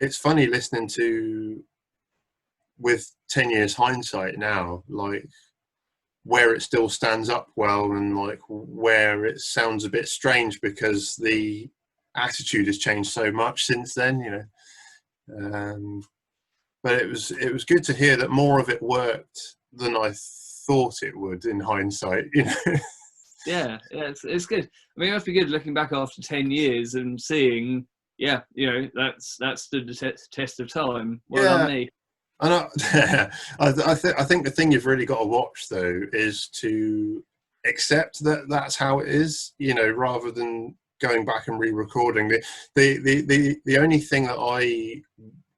it's funny listening to, with 10 years hindsight now, like where it still stands up well and like where it sounds a bit strange because the attitude has changed so much since then, you know. But it was good to hear that more of it worked than I thought it would in hindsight, you know. Yeah, yeah, it's good. I mean, it must be good looking back after 10 years and seeing, yeah, you know, that stood the test of time. Well done, Yeah. me. And I think the thing you've really got to watch though is to accept that that's how it is, you know, rather than going back and re-recording. The only thing that I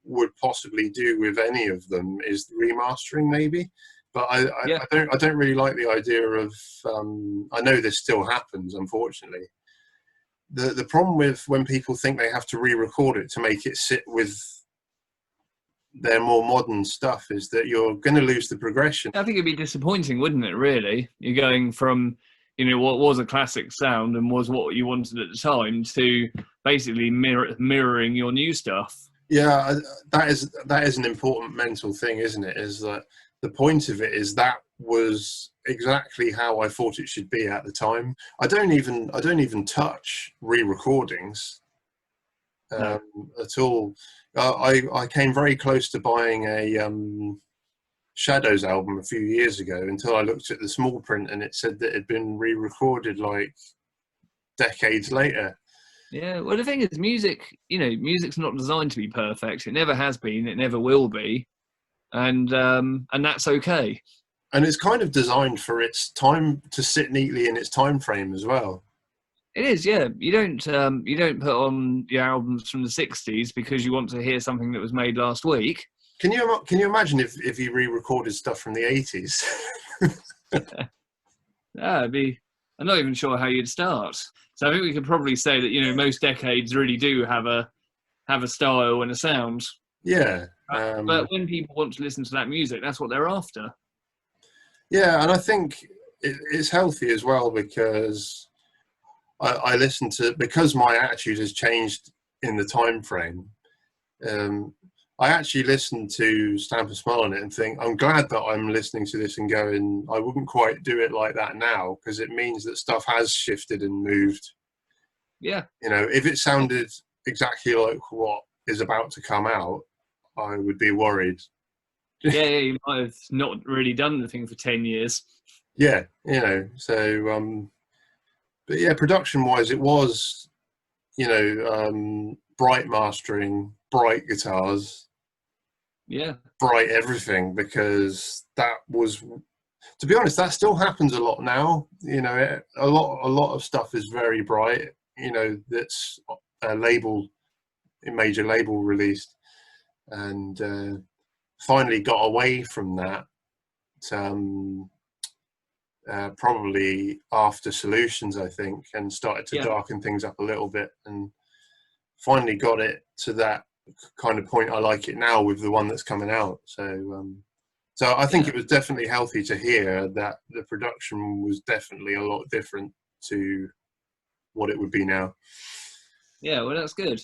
would possibly do with any of them is the remastering, maybe. But Yeah, I don't really like the idea of. I know this still happens, unfortunately. The problem with when people think they have to re-record it to make it sit with their more modern stuff is that you're going to lose the progression. I think it'd be disappointing, wouldn't it, really? You're going from, you know, what was a classic sound and was what you wanted at the time to basically mirroring your new stuff. Yeah, that is an important mental thing, isn't it? Is that the point of it is that was exactly how I thought it should be at the time. I don't even touch re-recordings No. at all. I came very close to buying a Shadows album a few years ago until I looked at the small print and it said that it had been re-recorded like decades later. Yeah, well, the thing is, music, you know, music's not designed to be perfect. It never has been. It never will be, and that's okay. And it's kind of designed for its time to sit neatly in its time frame as well. It is, yeah. You don't put on your albums from the '60s because you want to hear something that was made last week. Can you imagine if you re-recorded stuff from the 80s? Yeah, it'd be. I'm not even sure how you'd start. So I think we could probably say that, you know, most decades really do have a style and a sound. Yeah. But when people want to listen to that music, that's what they're after. Yeah, and I think it's healthy as well because I listen to, because my attitude has changed in the time frame. Um, I actually listen to Stamp a Smile on it and think, I'm glad that I'm listening to this and going, I wouldn't quite do it like that now, because it means that stuff has shifted and moved. Yeah. You know, if it sounded exactly like what is about to come out, I would be worried. Yeah, yeah, you might have not really done the thing for 10 years. Yeah, you know, so, but yeah, production wise, it was, you know, bright mastering, bright guitars, Yeah. bright everything, because that was, to be honest, that still happens a lot now. You know, a lot of stuff is very bright. You know, that's a major label released, and finally got away from that. Um, Probably after Solutions, I think, and started to Yeah. darken things up a little bit, and finally got it to that kind of point I like it now with the one that's coming out. So I think Yeah. it was definitely healthy to hear that the production was definitely a lot different to what it would be now. Yeah, well, that's good.